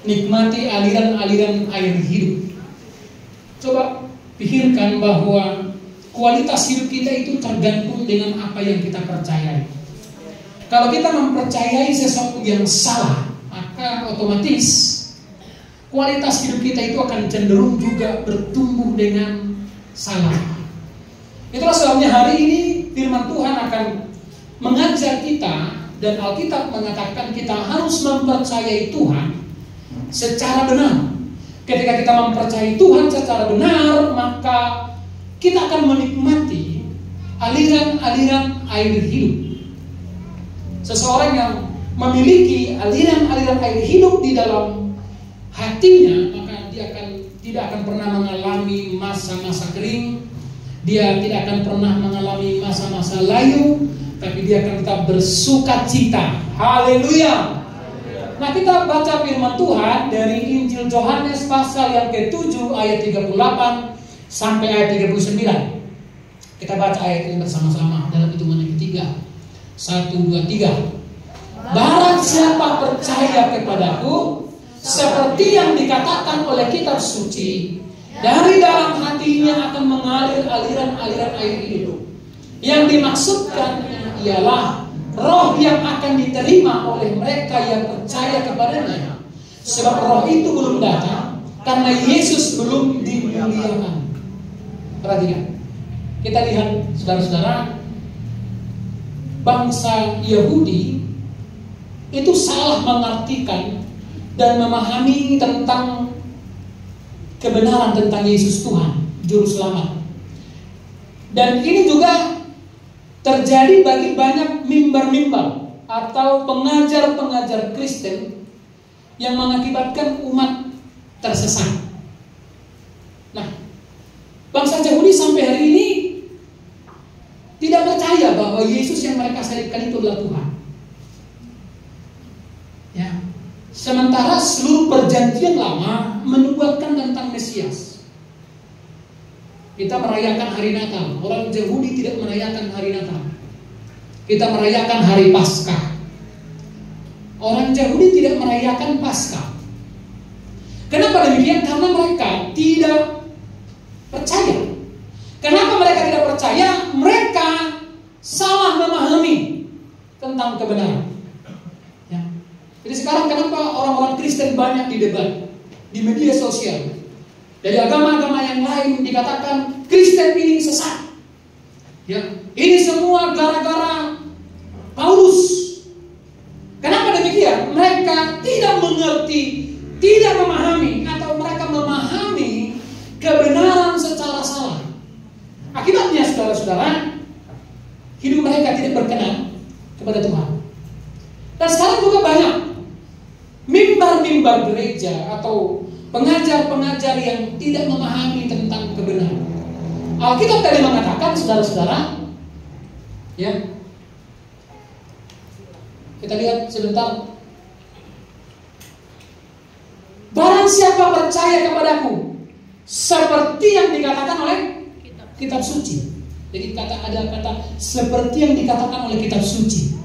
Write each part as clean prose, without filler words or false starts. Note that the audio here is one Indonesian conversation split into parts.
nikmati aliran-aliran air hidup. Coba pikirkan bahwa kualitas hidup kita itu tergantung dengan apa yang kita percayai. Kalau kita mempercayai sesuatu yang salah, maka otomatis kualitas hidup kita itu akan cenderung juga bertumbuh dengan salah. Itulah sebabnya hari ini firman Tuhan akan mengajar kita, dan Alkitab mengatakan kita harus mempercayai Tuhan secara benar. Ketika kita mempercayai Tuhan secara benar, maka kita akan menikmati aliran-aliran air hidup. Seseorang yang memiliki aliran-aliran air hidup di dalam hatinya, maka dia tidak akan pernah mengalami masa-masa kering. Dia tidak akan pernah mengalami masa-masa layu, tapi dia akan tetap bersuka cita. Haleluya. Nah, kita baca firman Tuhan dari Injil Yohanes pasal yang ke-7 ayat 38 sampai ayat 39. Kita baca ayat ini bersama-sama dalam hitungan yang ketiga. 1, 2, 3. Barang siapa percaya kepadaku, seperti yang dikatakan oleh kitab suci, dari dalam hatinya akan mengalir aliran-aliran air hidup. Yang dimaksudkan ialah roh yang akan diterima oleh mereka yang percaya kepadanya. Sebab roh itu belum datang karena Yesus belum dimuliakan. Perhatikan. Kita lihat saudara-saudara, bangsa Yahudi itu salah mengartikan dan memahami tentang kebenaran tentang Yesus Tuhan, Juru Selamat. Dan ini juga terjadi bagi banyak mimbar-mimbar atau pengajar-pengajar Kristen yang mengakibatkan umat tersesat. Nah, bangsa Yahudi sampai hari ini tidak percaya bahwa Yesus yang mereka salibkan itu adalah Tuhan. Ya. Sementara seluruh perjanjian lama menubuatkan tentang Mesias. Kita merayakan hari Natal. Orang Yahudi tidak merayakan hari Natal. Kita merayakan hari Paskah. Orang Yahudi tidak merayakan Paskah. Kenapa demikian? Karena mereka tidak percaya. Kenapa mereka tidak percaya? Mereka salah memahami tentang kebenaran. Ya. Jadi sekarang kenapa orang-orang Kristen banyak didebat di media sosial? Dari agama-agama yang lain dikatakan Kristen ini sesat. Ya, ini semua gara-gara Paulus. Kenapa demikian? Mereka tidak mengerti, tidak memahami, atau mereka memahami kebenaran secara salah. Akibatnya saudara-saudara, hidup mereka tidak berkenan kepada Tuhan. Dan sekarang juga banyak mimbar-mimbar gereja atau pengajar-pengajar yang tidak memahami tentang kebenaran. Alkitab tadi mengatakan, saudara-saudara, ya, kita lihat sebentar. Barang siapa percaya kepadaku, seperti yang dikatakan oleh kitab suci. Jadi ada kata seperti yang dikatakan oleh kitab suci.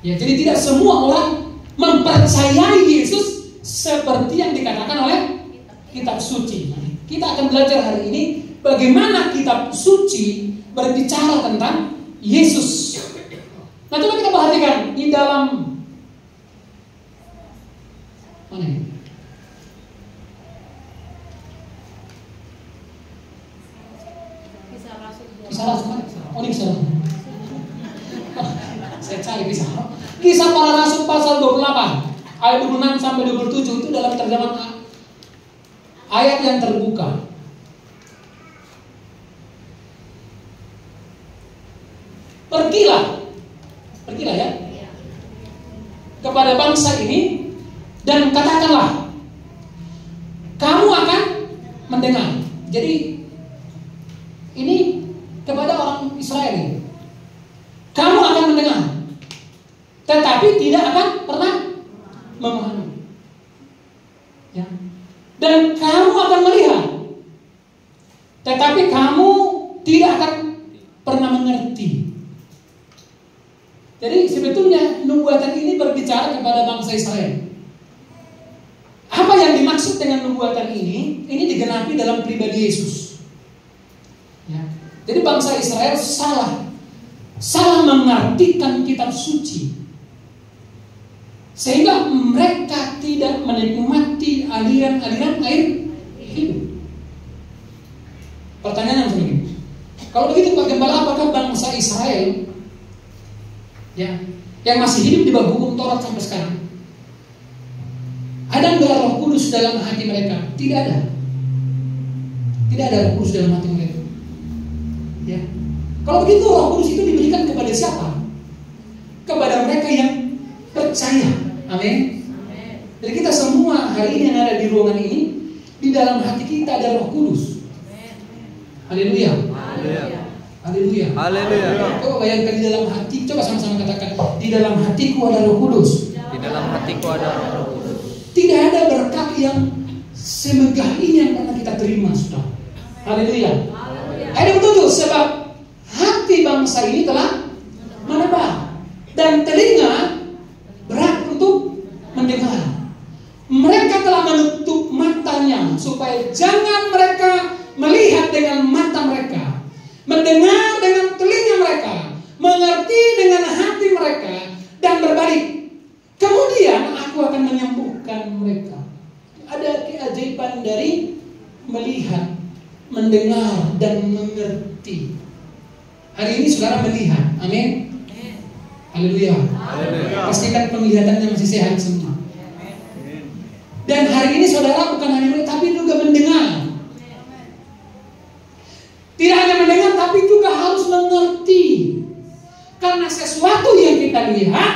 Ya, jadi tidak semua orang mempercayai Yesus seperti yang dikatakan oleh kitab suci. Kita akan belajar hari ini bagaimana kitab suci berbicara tentang Yesus. Nah, coba kita perhatikan di dalam mana ini? Kisah Rasul. Oh, ini Kisah Rasul. Saya cari Kisah Para Rasul pasal 28. Ayat 26 sampai 27 itu dalam terjemahan ayat yang terbuka. Pergilah ya, kepada bangsa ini dan katakanlah, kamu akan mendengar. Jadi ini kepada orang Israel ini, kamu akan mendengar, tetapi tidak akan pernah memahami. Ya. Dan kamu akan melihat, tetapi kamu tidak akan pernah mengerti. Jadi sebetulnya nubuatan ini berbicara kepada bangsa Israel. dimaksud dengan nubuatan ini digenapi dalam pribadi Yesus. Ya. Jadi bangsa Israel salah mengartikan kitab suci, sehingga mereka tidak menikmati aliran-aliran air hidup. Pertanyaan yang begini, kalau begitu Pak Gembala, apakah bangsa Israel yang masih hidup di bawah hukum Taurat sampai sekarang, ada nggak Roh Kudus dalam hati mereka? Tidak ada. Tidak ada Roh Kudus dalam hati mereka. Ya. Kalau begitu Roh Kudus itu diberikan kepada siapa? Kepada mereka yang percaya. Amin. Jadi kita semua hari ini yang ada di ruangan ini, di dalam hati kita ada Roh Kudus. Haleluya. Haleluya. Haleluya. Coba bayangkan di dalam hati, coba sama-sama katakan, di dalam hatiku ada Roh Kudus. Di dalam hatiku ada Roh Kudus. Tidak ada berkat yang semegah ini yang pernah kita terima, Saudara. Haleluya. Ayat 7, sebab hati bangsa ini telah menebal dan telinga berat untuk mendengar. Mereka telah menutup matanya supaya jangan mereka melihat dengan mata mereka, mendengar dengan telinga mereka, mengerti dengan hati mereka, dan berbalik. Kemudian aku akan menyembuhkan mereka. Ada keajaiban dari melihat, mendengar, dan mengerti. Hari ini saudara melihat, amin. Haleluya. Pastikan penglihatannya masih sehat semua. Dan hari ini saudara bukan hanya melihat, tapi juga mendengar. Tidak hanya mendengar, tapi juga harus mengerti. Karena sesuatu yang kita lihat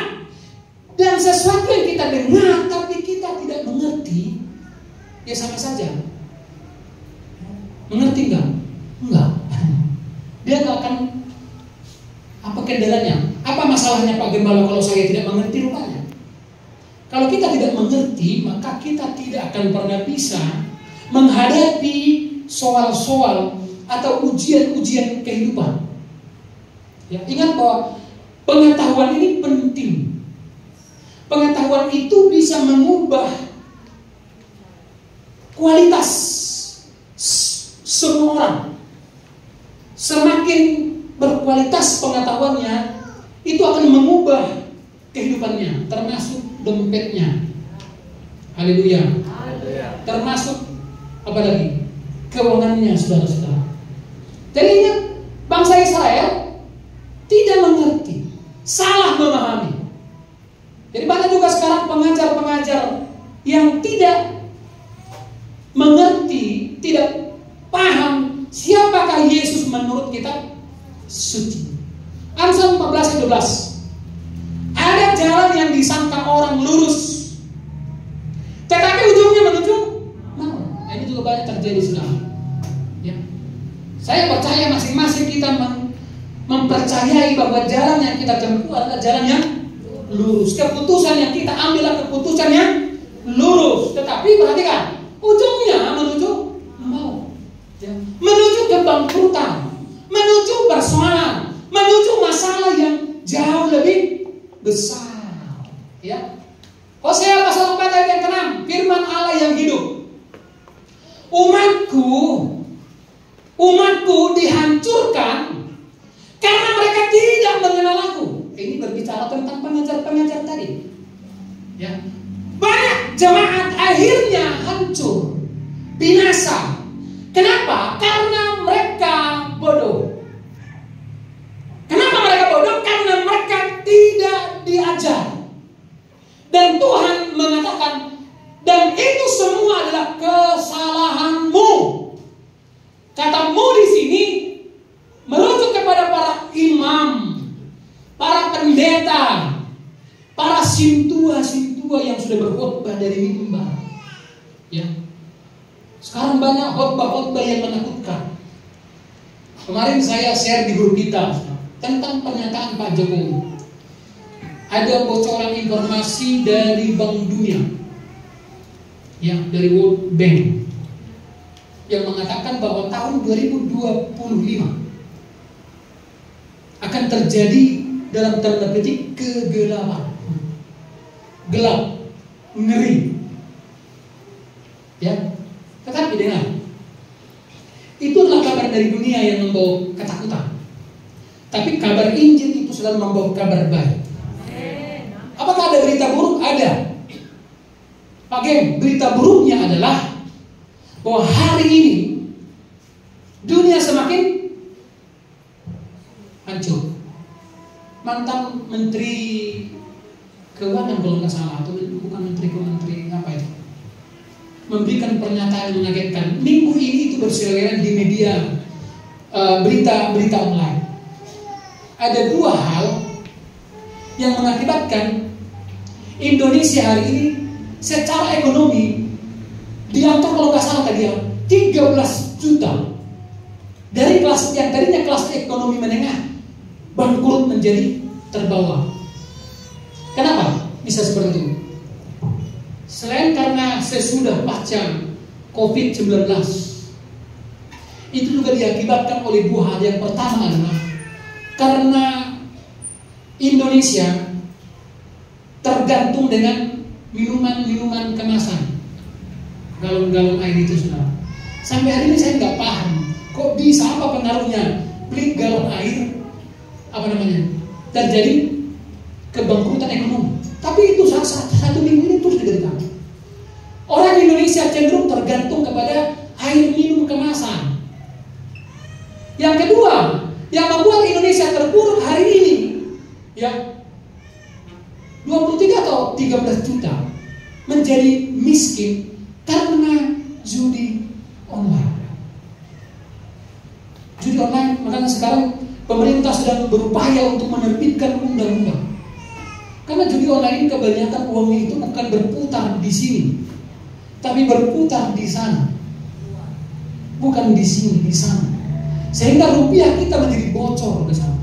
dan sesuatu yang kita dengar, tapi kita tidak mengerti, ya sama saja. Mengerti enggak? Enggak. Dia enggak akan. Apa kendalanya? Apa masalahnya Pak Gembala kalau saya tidak mengerti rupanya? Kalau kita tidak mengerti, maka kita tidak akan pernah bisa menghadapi soal-soal atau ujian-ujian kehidupan. Ya, ingat bahwa pengetahuan ini penting. Pengetahuan itu bisa mengubah kualitas semua orang. Semakin berkualitas pengetahuannya, itu akan mengubah kehidupannya, termasuk dompetnya. Haleluya. Termasuk apa lagi? Keuangannya, saudara-saudara. Jadi ingat, bangsa Israel tidak mengerti, salah memahami. Jadi banyak juga sekarang pengajar-pengajar yang tidak mengerti, tidak paham siapakah Yesus menurut kitab suci. Amsal 14:12. Ada jalan yang disangka orang lurus, tetapi ujungnya menuju maut. Ini juga banyak terjadi, saudara. Ya. Saya percaya masing-masing kita mempercayai bahwa jalan yang kita tempuh adalah jalan yang lurus. Keputusan yang kita ambil adalah keputusan yang lurus. Tetapi perhatikan, ujungnya menuju maut. Ya. Menuju kebangkrutan, menuju persoalan, menuju masalah yang jauh lebih besar. Ya. Hosea pasal 4 ayat yang ke-6, firman Allah yang hidup. Umatku dihancurkan karena mereka tidak mengenal aku. Ini berbicara tentang pengajar-pengajar tadi. Ya. Banyak jemaat akhirnya hancur, binasa. Kenapa? Karena mereka bodoh. Kenapa mereka bodoh? Karena mereka tidak diajar. Dan Tuhan mengatakan, dan itu semua adalah kesalahanmu. Kata-mu di sini merujuk kepada para imam, para pendeta, para sintua-sintua yang sudah berkhotbah dari mimbar. Ya. Sekarang banyak khotbah-khotbah yang menakutkan. Kemarin saya share di grup kita tentang pernyataan Pak Jokowi. Ada bocoran informasi dari Bank Dunia, ya, dari World Bank, yang mengatakan bahwa tahun 2025 akan terjadi dalam tanda petik kegelapan, gelap, ngeri. Ya, tetapi dengar, itu adalah kabar dari dunia yang membawa ketakutan. Tapi kabar Injil itu selalu membawa kabar baik. Apakah ada berita buruk? Ada. Pak Gem, berita buruknya adalah bahwa hari ini dunia semakin hancur. Mantan Menteri Keuangan kalau nggak salah, atau bukan menteri apa itu, memberikan pernyataan yang mengagetkan. Minggu ini itu berseliweran di media berita online. Ada dua hal yang mengakibatkan Indonesia hari ini secara ekonomi diatur kalau nggak salah tadi ya 13 juta dari kelas yang tadinya kelas ekonomi menengah bangkrut menjadi terbawah. Kenapa bisa seperti itu? Selain karena sesudah pasca COVID-19, itu juga diakibatkan oleh dua hal. Yang pertama adalah karena Indonesia tergantung dengan minuman kemasan, galon-galon air itu sudah. Sampai hari ini saya nggak paham, kok bisa, apa pengaruhnya beli galon air terjadi kebangkrutan ekonomi. Tapi itu satu minggu ini terus diderita. Orang Indonesia cenderung tergantung kepada air minum kemasan. Yang kedua, yang membuat Indonesia terpuruk hari ini, ya 23 atau 13 juta menjadi miskin karena judi online. Judi online, makanya sekarang pemerintah sedang berupaya untuk menerbitkan undang-undang. Karena judi online ini kebanyakan uangnya itu bukan berputar di sini, tapi berputar di sana. Bukan di sini, di sana. Sehingga rupiah kita menjadi bocor ke sana.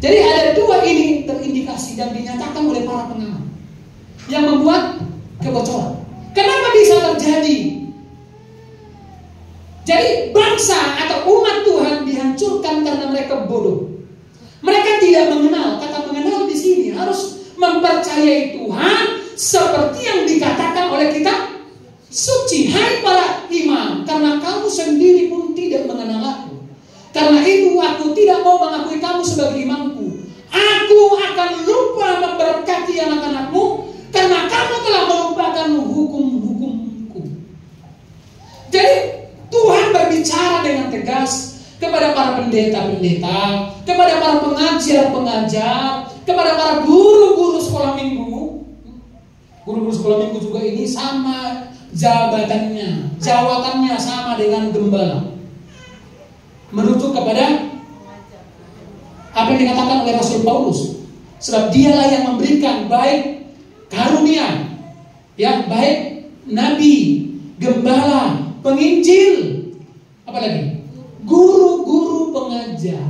Jadi ada dua ini terindikasi dan dinyatakan oleh para pengamat yang membuat kebocoran. Kenapa bisa terjadi? Jadi bangsa atau umat Tuhan dihancurkan karena mereka bodoh. Mereka tidak mengenal. Kata mengenal di sini harus mempercayai Tuhan seperti yang dikatakan oleh kitab suci. Hai para imam, karena kamu sendiri pun tidak mengenal aku, karena itu aku tidak mau mengakui kamu sebagai imamku. Aku akan lupa memberkati anak-anakmu karena kamu telah melupakan hukum-hukumku. Jadi Tuhan berbicara dengan tegas kepada para pendeta-pendeta, kepada para pengajar-pengajar, kepada para guru-guru sekolah minggu. Guru-guru sekolah minggu juga ini sama jabatannya sama dengan gembala. Merujuk kepada apa yang dikatakan oleh Rasul Paulus, sebab dialah yang memberikan baik karunia, ya, baik nabi, gembala, penginjil, apa lagi? Guru-guru pengajar.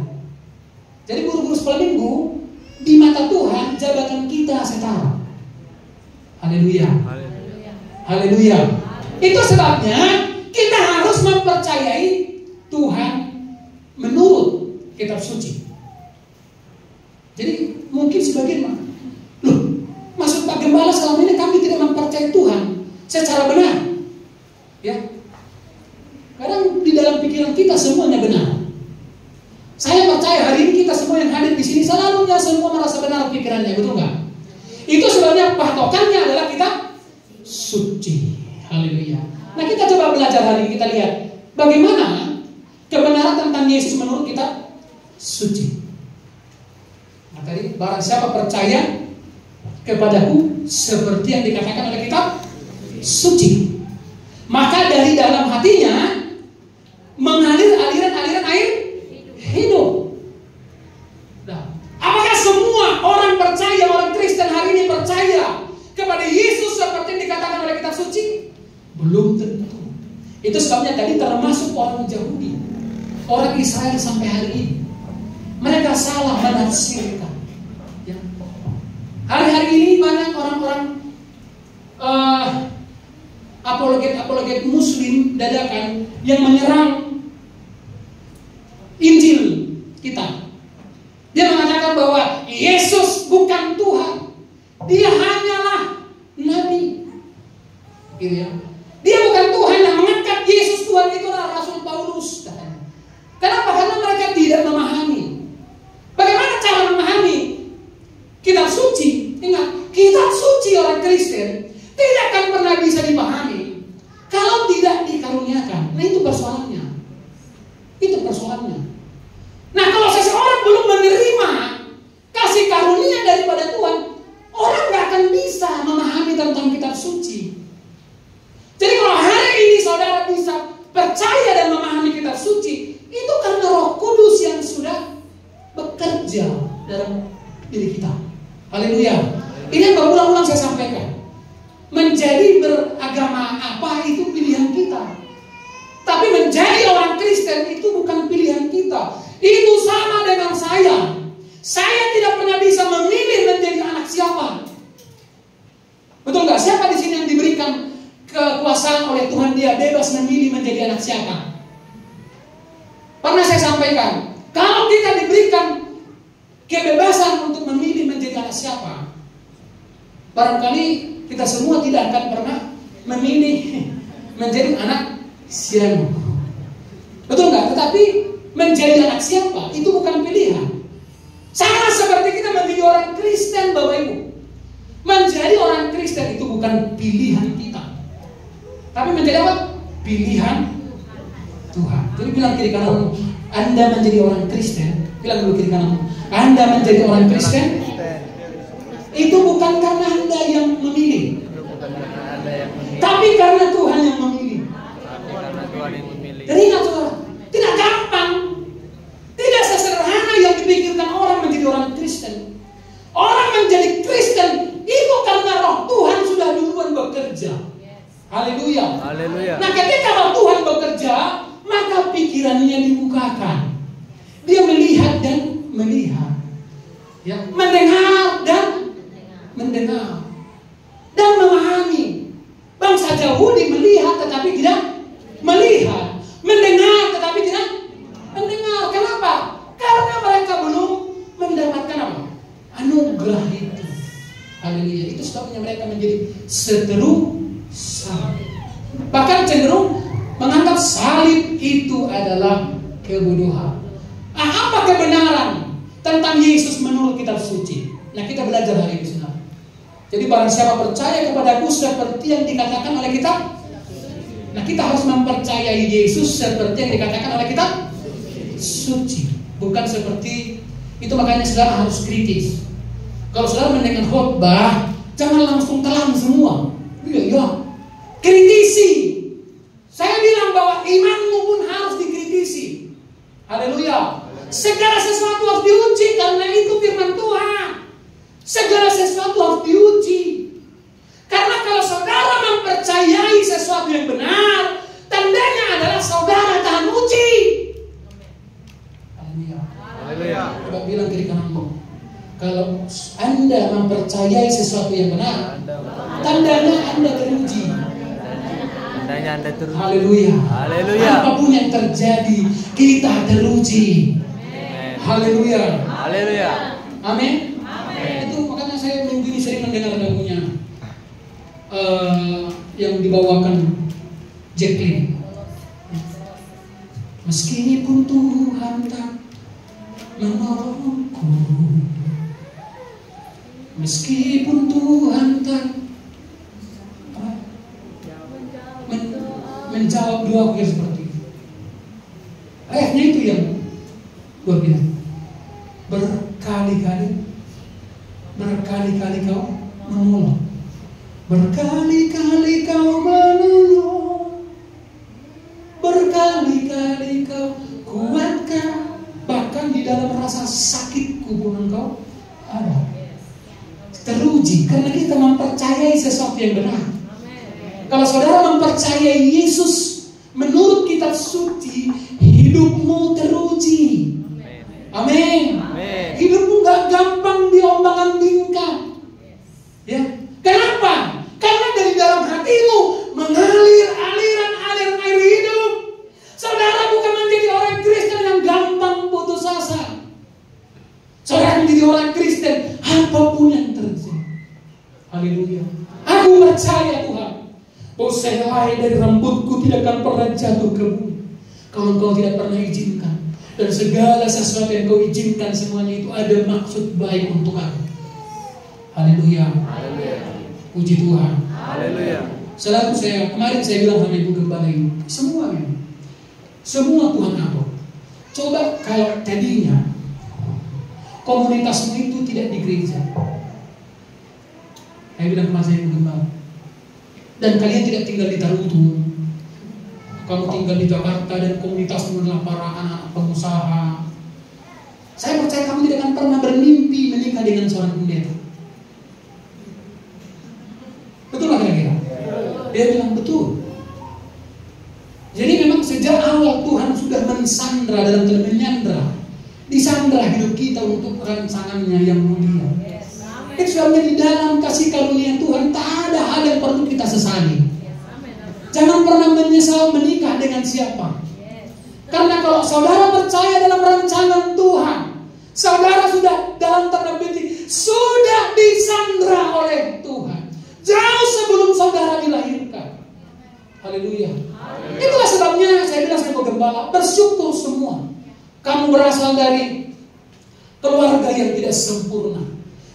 Jadi guru-guru sekolah minggu di mata Tuhan jabatan kita setara. Haleluya. Haleluya. Itu sebabnya kita harus mempercayai Tuhan menurut kitab suci. Jadi mungkin sebagian loh, maksud Pak Gembala selama ini kami tidak mempercayai Tuhan secara benar. Ya. Kadang di dalam pikiran kita semuanya benar. Saya percaya hari ini kita semua yang hadir di sini selalunya semua merasa benar pikirannya, betul nggak? Itu sebabnya patokannya adalah kitab suci. Haleluya. Nah, kita coba belajar hari ini, kita lihat bagaimana kebenaran tentang Yesus menurut kitab suci. Nah, tadi barang siapa percaya kepadaku seperti yang dikatakan oleh kitab suci, maka dari dalam hatinya mengalir aliran-aliran air hidup. Nah, apakah semua orang percaya, orang Kristen hari ini percaya kepada Yesus seperti yang dikatakan oleh kitab suci? Belum tentu. Itu sebabnya tadi termasuk orang Yahudi, orang Israel sampai hari ini mereka salah menafsirkan. Ya. Hari-hari ini banyak orang-orang apologet Muslim dadakan yang menyerang Injil kita. Dia mengatakan bahwa Yesus bukan Tuhan, dia hanyalah nabi, gitu ya. Dia bukan Tuhan. Tuhan itu adalah Rasul Paulus. Kenapa? Karena mereka tidak memahami. Bagaimana cara memahami kitab suci? Ingat, kitab suci orang Kristen tidak akan pernah bisa dipahami kalau tidak dikaruniakan. Nah, itu persoalannya. Itu persoalannya. Nah, kalau seseorang belum menerima kasih karunia daripada Tuhan, orang gak akan bisa memahami tentang kitab suci. Jadi kalau hari ini saudara bisa percaya dan memahami kitab suci, itu karena Roh Kudus yang sudah bekerja dalam diri kita. Haleluya. Ini yang berulang-ulang saya sampaikan. Menjadi beragama apa itu pilihan kita. Tapi menjadi orang Kristen itu bukan pilihan kita. Itu sama dengan saya. Saya tidak pernah bisa memilih menjadi anak siapa. Betul nggak? Siapa di sini yang diberikan kekuasaan oleh Tuhan, dia bebas memilih menjadi anak siapa? Pernah saya sampaikan, kalau kita diberikan kebebasan untuk memilih menjadi anak siapa, barangkali kita semua tidak akan pernah memilih menjadi anak siapa. Betul nggak? Tetapi menjadi anak siapa itu bukan pilihan. Sama seperti kita menjadi orang Kristen, Bapak Ibu. Menjadi orang Kristen itu bukan pilihan kita, tapi menjadi apa? Pilihan Tuhan. Jadi bilang kiri kanan, Anda menjadi orang Kristen. Bilang dulu kiri kanan, Anda menjadi orang Kristen. Itu bukan karena Anda yang memilih, tapi karena Tuhan yang memilih. Jadi ingat saudara, tidak gampang, tidak sesederhana yang dipikirkan orang menjadi orang Kristen. Orang menjadi Kristen itu karena Roh Tuhan sudah duluan bekerja. Haleluya. Haleluya. Nah, ketika Roh Tuhan bekerja, maka pikirannya dibukakan. Dia melihat dan melihat, ya, mendengar dan mendengar, dan memahami. Bangsa Yahudi melihat tetapi tidak melihat, mendengar tetapi tidak mendengar. Kenapa? Karena mereka belum mendapatkan apa? Anugerah itu. Haleluya. Itu sebabnya mereka menjadi seteru salib. Bahkan cenderung menganggap salib itu adalah kebodohan. Apa kebenaran tentang Yesus menurut kitab suci? Nah, kita belajar hari ini saudara. Jadi barang siapa percaya kepadaku seperti yang dikatakan oleh kitab. Nah, kita harus mempercayai Yesus seperti yang dikatakan oleh kitab suci, bukan seperti itu. Makanya saudara harus kritis. Kalau saudara mendengar khotbah, jangan langsung telan semua. Iya, kritisi. Saya bilang bahwa imanmu pun harus dikritisi. Haleluya. Segala sesuatu harus diuji karena itu firman Tuhan. Segala sesuatu harus diuji. Karena kalau saudara mempercayai sesuatu yang benar, tandanya adalah saudara tahan uji. Haleluya. Coba bilang kiri kananmu, kalau Anda mempercayai sesuatu yang benar, tandanya Anda teruji. Tandanya Anda teruji. Haleluya. Haleluya. Apapun yang terjadi, kita teruji. Haleluya. Haleluya. Amin. Itu makanya saya minggu ini sering mendengar lagunya yang dibawakan Jacqueline. Meskipun Tuhan tak menolongku, meskipun Tuhan tak menjawab doaku yang seperti itu. Ayatnya itu yang gua bilang, berkali-kali kau menolong, berkali-kali kau menolong, berkali-kali kau kuatkan, bahkan di dalam rasa sakitku pun engkau ada. Teruji karena kita mempercayai sesuatu yang benar. Kalau saudara mempercayai Yesus menurut kitab suci, hidupmu teruji. Amin. Hidupmu gak gampang diombang-ambingkan. Ya. Kenapa? Karena dari dalam hatimu mengalir aliran air hidup. Saudara bukan menjadi orang Kristen yang gampang putus asa. Saudara menjadi orang Kristen apapun yang terjadi. Haleluya. Aku percaya Tuhan bahwa sehelai dari rambutku tidak akan pernah jatuh ke bumi kalau Engkau tidak pernah izinkan. Dan segala sesuatu yang Kau izinkan semuanya itu ada maksud baik untuk aku. Haleluya. Puji Tuhan. Haleluya. Selalu kemarin saya bilang sama Ibu Gembala ini, semua Tuhan atur. Coba kalau tadinya komunitasmu itu tidak di gereja, saya bilang sama Ibu Gembala, dan kalian tidak tinggal di Tarutu, kamu tinggal di Jakarta dan komunitasmu adalah para anak pengusaha, saya percaya kamu tidak akan pernah bermimpi menikah dengan seorang pendeta. Betul nggak kira-kira? Dia bilang betul. Jadi memang sejak awal Tuhan sudah mensandra dalam menyandra, disandra hidup kita untuk rancangannya yang mulia. Itu sebabnya di dalam kasih karunia Tuhan tak ada hal yang perlu kita sesali. Jangan pernah menyesal menikah dengan siapa. Karena kalau saudara percaya dalam rancangan Tuhan, saudara sudah dalam tanda petik sudah disandra oleh Tuhan jauh sebelum saudara dilahirkan. Haleluya. Itulah sebabnya saya bilang sama Gembala, bersyukur semua. Kamu berasal dari keluarga yang tidak sempurna,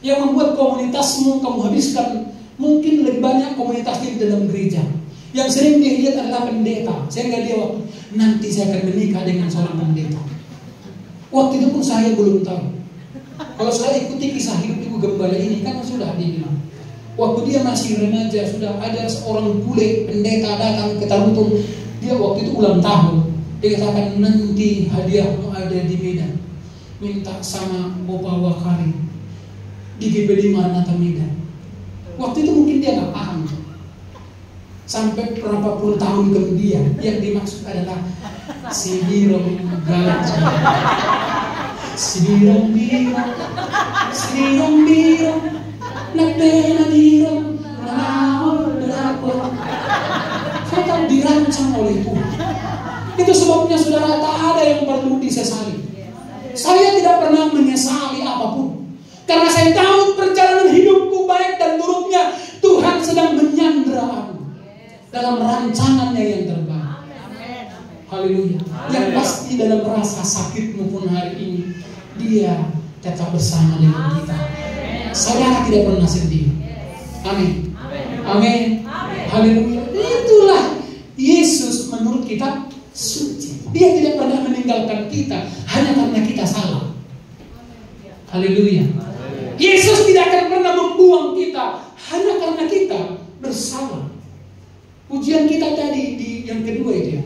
yang membuat komunitasmu kamu habiskan mungkin lebih banyak komunitasnya di dalam gereja. Yang sering dia lihat adalah pendeta. Sehingga dia waktu nanti saya akan menikah dengan seorang pendeta. Waktu itu pun saya belum tahu. Kalau saya ikuti kisah hidup Ibu Gembala ini kan sudah dibilang. Waktu dia masih remaja sudah ada seorang bule pendeta datang ke Tarutung. Dia waktu itu ulang tahun. Dia katakan nanti hadiahmu ada di Medan. Minta sama Bapak Wakari di GP5 Nata Medan. Waktu itu mungkin dia nggak paham. Sampai berapa puluh tahun kemudian yang dimaksud adalah si birong gajah, si birong nak bena dirong, naon berapa? Kita dirancang oleh Tuhan. Itu sebabnya saudara tak ada yang perlu disesali. Saya tidak pernah menyesali apapun, karena saya tahu perjalanan hidupku baik dan buruknya Tuhan sedang menyandra aku dalam rancangannya yang terbaik. Haleluya. Yang pasti dalam rasa sakitmu pun hari ini Dia tetap bersama dengan kita. Saudara tidak pernah sedih. Amin. Amin. Haleluya. Itulah Yesus menurut kita suci. Dia tidak pernah meninggalkan kita hanya karena kita salah. Haleluya. Yesus tidak akan pernah membuang kita hanya karena kita bersalah. Pujian kita tadi di yang kedua itu ya.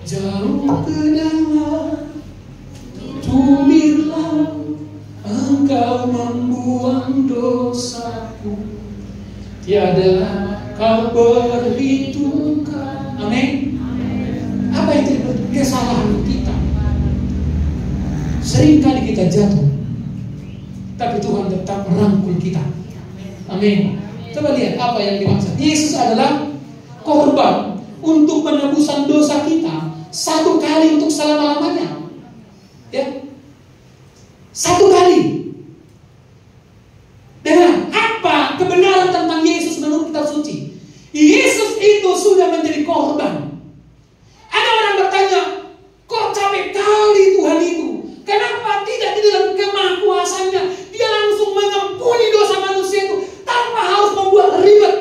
Jauh ke dalam tumir laut Engkau membuang dosaku, tiada Kau perhitungkan. Amin. Apa itu kesalahan kita? Seringkali kita jatuh, tapi Tuhan tetap merangkul kita. Amin. Coba lihat apa yang dimaksud. Yesus adalah korban untuk penebusan dosa kita satu kali untuk selama-lamanya. Ya. Satu kali. Dengan apa kebenaran tentang Yesus menurut kitab suci? Yesus itu sudah menjadi korban. Ada orang bertanya, kok capek kali Tuhan itu? Kenapa tidak di dalam kemahakuasaannya Dia langsung mengampuni dosa manusia itu tanpa harus membuat ribet?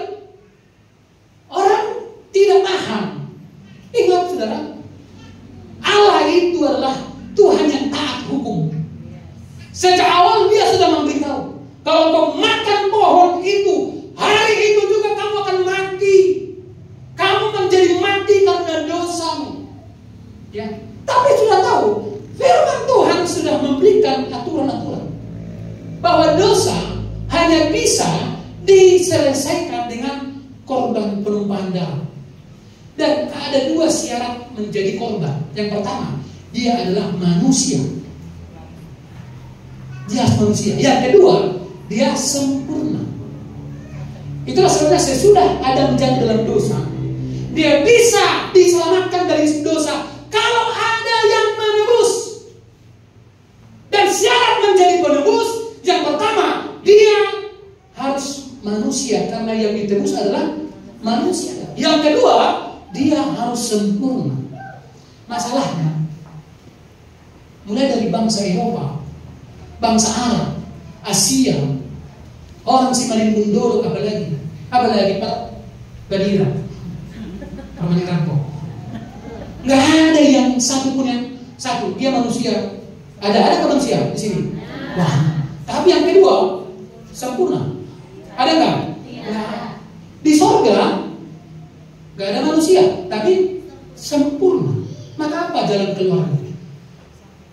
Orang tidak paham. Ingat saudara, Allah itu adalah Tuhan yang taat hukum. Sejak awal Dia sudah memberitahu, kalau kau makan pohon itu, hari itu juga kamu akan mati. Kamu menjadi mati karena dosamu. Ya, tapi sudah tahu, firman Tuhan sudah memberikan aturan-aturan bahwa dosa hanya bisa diselesaikan dengan korban penumpahan darah. Dan ada dua syarat menjadi korban. Yang pertama, dia adalah manusia. Dia manusia. Yang kedua, dia sempurna. Itulah sebabnya sesudah Adam jatuh dalam dosa, dia bisa diselamatkan dari dosa kalau ada yang menebus. Dan syarat menjadi penebus, yang pertama, dia harus manusia, karena yang ditebus adalah manusia. Yang kedua, dia harus sempurna. Masalahnya, mulai dari bangsa Eropa, bangsa Arab, Asia, orang Simalin Mundoro, apalagi Pak Badira, Permainan Rampok. Nggak ada yang satu pun yang satu. Dia manusia. Ada manusia di sini. Wah. Tapi yang kedua sempurna. Ada nggak? Nah, di sorga nggak ada manusia, tapi sempurna. Maka apa jalan keluarnya?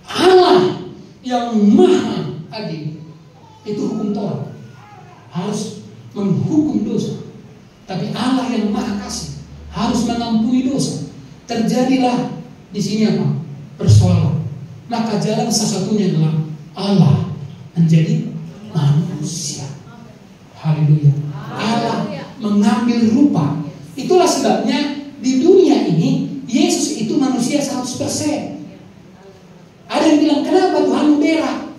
Allah yang maha adil itu hukum Taurat harus menghukum dosa. Tapi Allah yang maha kasih harus mengampuni dosa. Terjadilah di sini apa? Persoalan. Maka jalan satu-satunya adalah Allah menjadi manusia. Haleluya. Allah mengambil rupa. Itulah sebabnya di dunia ini Yesus itu manusia 100%. Ada yang bilang, kenapa Tuhanmu berak?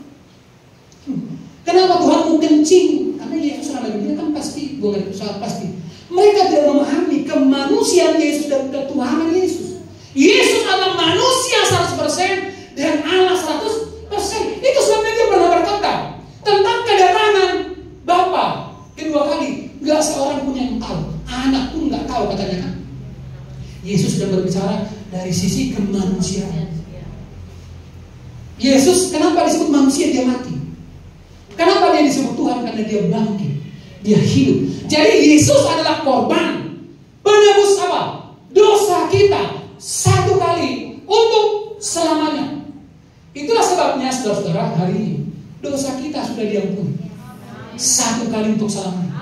Kenapa Tuhanmu kencing? Karena Yesus dalam dunia kan pasti, bukan sangat pasti. Mereka tidak memahami kemanusiaan Yesus dan ketuhanan Yesus. Yesus adalah manusia 100% dan Allah 100%. Itu sebabnya dia pernah berkata tentang kedatangan Bapa kedua kali. Gak seorang pun yang tahu, anak pun gak tahu katanya kan. Yesus sudah berbicara dari sisi kemanusiaan. Yesus kenapa disebut manusia? Dia mati. Kenapa dia disebut Tuhan? Karena dia bangkit, dia hidup. Jadi Yesus adalah korban penebus apa? Dosa kita satu kali untuk selamanya. Itulah sebabnya saudara-saudara, hari ini dosa kita sudah diampuni satu kali untuk selamanya.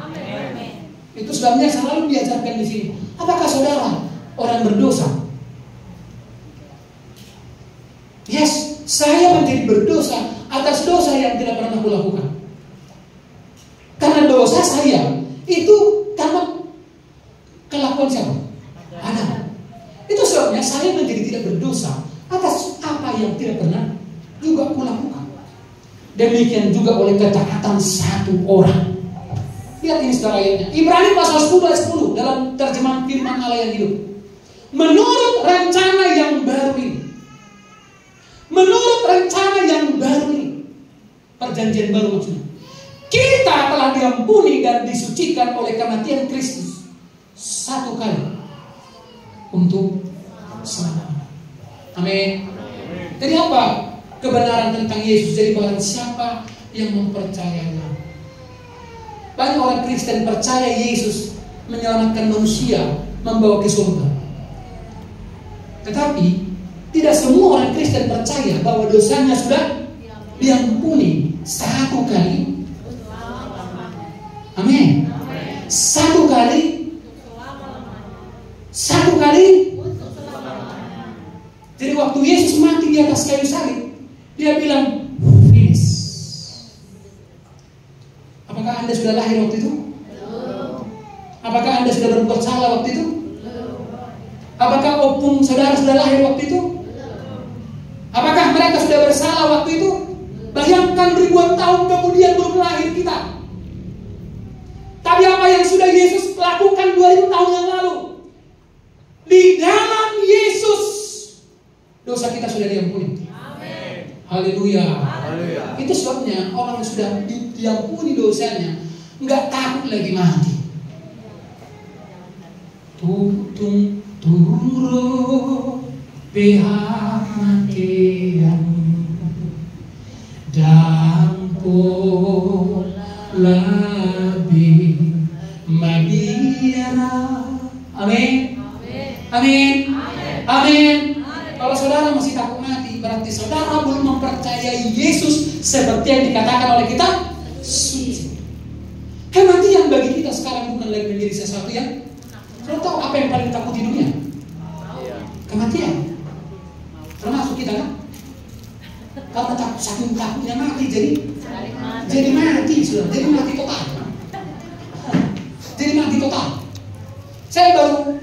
Itu sebabnya selalu diajarkan di sini. Apakah saudara orang berdosa? Yes, saya menjadi berdosa atas dosa yang tidak pernah aku lakukan. Karena dosa saya itu karena kelakuan siapa? Adam. Itu sebabnya saya menjadi tidak berdosa atas apa yang tidak pernah juga aku lakukan. Demikian juga oleh ketaatan satu orang. Lihat ini saudara ayatnya. Ibrani pasal 10 ayat 10 dalam terjemahan firman Allah yang hidup. Menurut rencana yang baru ini. Menurut rencana yang baru ini. Perjanjian baru maksudnya. Kita telah diampuni dan disucikan oleh kematian Kristus satu kali untuk selamanya. Amin. Jadi apa kebenaran tentang Yesus? Jadi barang siapa yang mempercayainya. Banyak orang Kristen percaya Yesus menyelamatkan manusia, membawa ke surga. Tetapi tidak semua orang Kristen percaya bahwa dosanya sudah diampuni satu kali. Amin. Satu kali. Satu kali. Jadi waktu Yesus mati di atas kayu salib, dia bilang, finish. Apakah Anda sudah lahir waktu itu? Apakah Anda sudah berbuat salah waktu itu? Apakah opung saudara sudah lahir waktu itu? Apakah mereka sudah bersalah waktu itu? Bayangkan ribuan tahun kemudian belum lahir kita. Tapi apa yang sudah Yesus lakukan 2000 tahun yang lalu? Di dalam Yesus dosa kita sudah diampuni. Haleluya. Itu sebabnya orang yang sudah diampuni dosanya nggak takut lagi mati. Tutung turo pihak matian dampo lebih magiara. Amin. Amin. Amin. Kalau saudara masih takut mati, berarti saudara belum mempercayai Yesus seperti yang dikatakan oleh kita suci. Kematian bagi kita sekarang bukan lagi menjadi sesuatu yang, saudara tahu apa yang paling takut di dunia? Kematian. Termasuk kita kan? Karena saking takutnya mati, jadi mati sudah, jadi mati total. Jadi mati total. Saya baru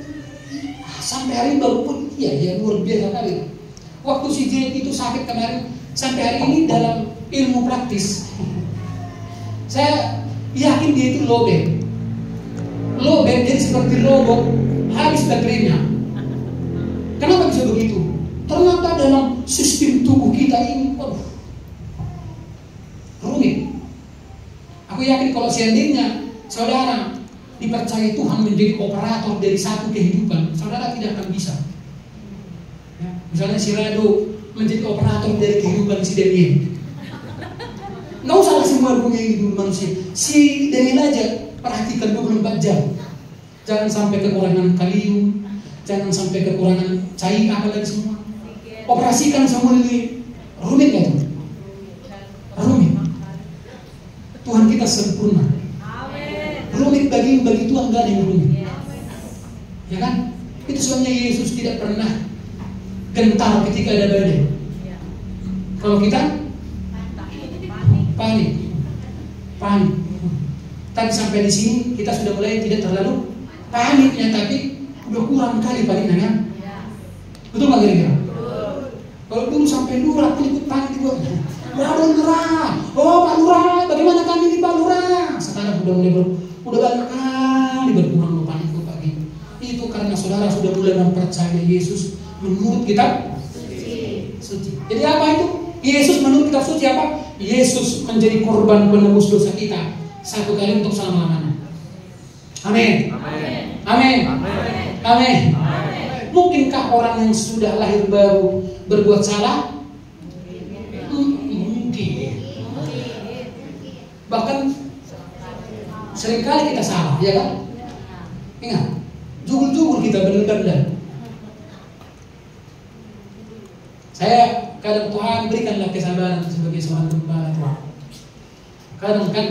sampai hari ini baru pun, ya luar biasa kali. Waktu si J itu sakit kemarin, sampai hari ini dalam ilmu praktis, saya yakin dia itu low back. Low back jadi seperti robot, waduh, rumit. Aku yakin kalau seandainya saudara dipercaya Tuhan menjadi operator dari satu kehidupan, saudara tidak akan bisa. Ya, misalnya si Rado menjadi operator dari kehidupan si Daniel. Nggak usah lah semua punya hidup manusia. Si Daniel aja perhatikan 24 jam. Jangan sampai kekurangan kalium, jangan sampai kekurangan cair, apalagi semua. Operasikan semua ini. Rumit gak tuh? Rumit. Tuhan kita sempurna. Rumit bagi Tuhan gak ada yang rumit. Ya kan? Itu sebabnya Yesus tidak pernah gentar ketika ada badai. Kalau kita panik. Tapi sampai di sini kita sudah mulai tidak terlalu paniknya, tapi udah kurang kali paniknya kan? Betul nggak kira-kira? Kalau dulu sampai lurah pun ikut panik juga. Waduh lurah, oh Pak Lurah, bagaimana kami di Pak Lurah? Sekarang udah banyak kali berkurang panik Pak gitu. Itu karena saudara sudah mulai mempercayai Yesus menurut kitab suci. Jadi apa itu? Yesus menurut kitab suci apa? Yesus menjadi korban penebus dosa kita satu kali untuk selama-lamanya. Amin. Amin. Amin. Mungkinkah orang yang sudah lahir baru berbuat salah? Mungkin. Bahkan seringkali kita salah, ya kan? Ingat, jugul-jugul kita benar-benar. Saya kadang Tuhan berikanlah kesabaran sebagai seorang gembala Tuhan. Kadang kan,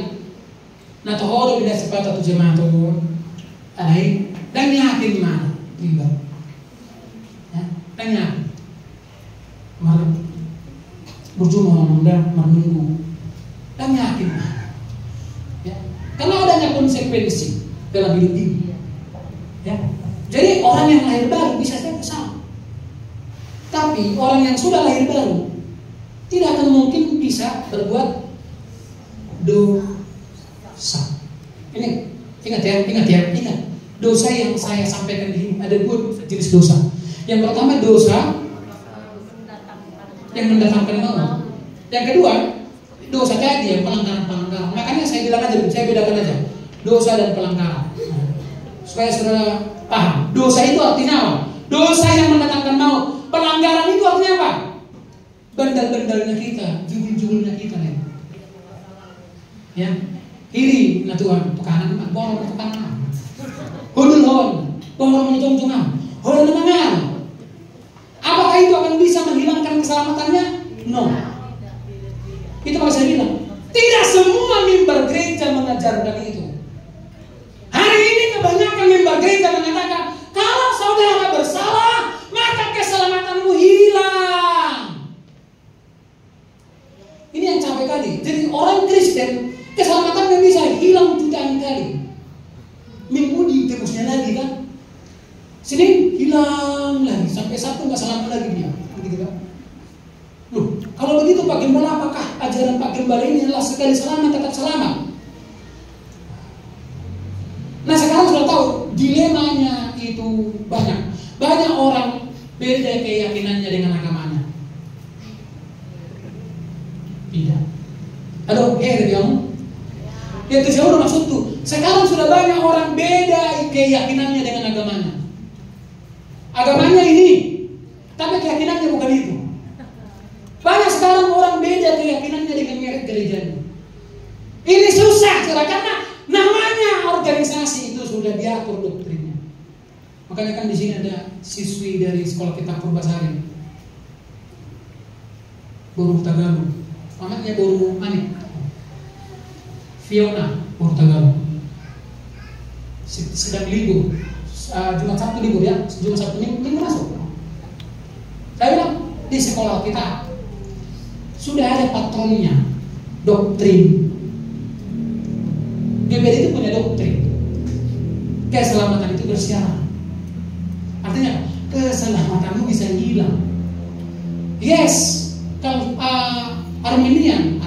nah toh bila sepatah tu jemaah tu, alai dan yakin mana, tiba, ya, dan yakin, malam berjumpa dan minggu, dan yakin mana, ya, karena adanya konsekuensi dalam hidup ini, ya. Jadi orang yang lahir baru bisa saja salah. Tapi orang yang sudah lahir baru tidak akan mungkin bisa berbuat dosa. Ini ingat ya. Dosa yang saya sampaikan di sini ada 2 jenis dosa. Yang pertama dosa yang mendatangkan maut. Yang kedua dosa tadi yang pelanggaran. Makanya saya bedakan aja dosa dan pelanggaran. Supaya saudara paham. Dosa itu artinya apa? Dosa yang mendatangkan maut. Pelanggaran itu artinya apa? Bandal-bandalnya kita, jugul-jugulnya kita nih. Ya, kiri na Tuhan, tukanan, borong tukanan. Hudul borong menjong-jongan. Hudul menangan. Apakah itu akan bisa menghilangkan keselamatannya? No. Itu apa saya bilang? Tidak semua mimbar gereja mengajarkan itu. Hari ini kebanyakan mimbar gereja mengatakan kalau saudara bersalah maka keselamatanmu hilang. Ini yang capek kali. Jadi orang Kristen keselamatannya bisa hilang jutaan kali. Minggu ditebusnya lagi kan. Senin hilang lagi. Sampai Sabtu nggak selamat lagi dia. Begitu kan? Loh, kalau begitu Pak Gembala, apakah ajaran Pak Gembala ini adalah sekali selamat tetap selamat? Nah sekarang sudah tahu dilemanya itu banyak. Banyak orang beda keyakinannya dengan agamanya. Tidak. Halo, kamu? Ya itu saya udah maksud tuh. Sekarang sudah banyak orang beda keyakinannya dengan agamanya. Agamanya ini, tapi keyakinannya bukan itu. Banyak sekarang orang beda keyakinannya dengan merek gerejanya. Ini susah, karena namanya organisasi itu sudah diatur doktrinnya. Makanya kan di sini ada siswi dari sekolah kita Purbasari, Boru Tagalog, namanya Boru Manik, Fiona Boru Tagalog. Sedang libur, Jumat Sabtu libur ya, Jumat Sabtu minggu masuk. Saya bilang di sekolah kita sudah ada patronnya, doktrin. GBD itu punya doktrin. Keselamatan itu bersyarat. Artinya keselamatanmu bisa hilang. Yes, kalau Armenian,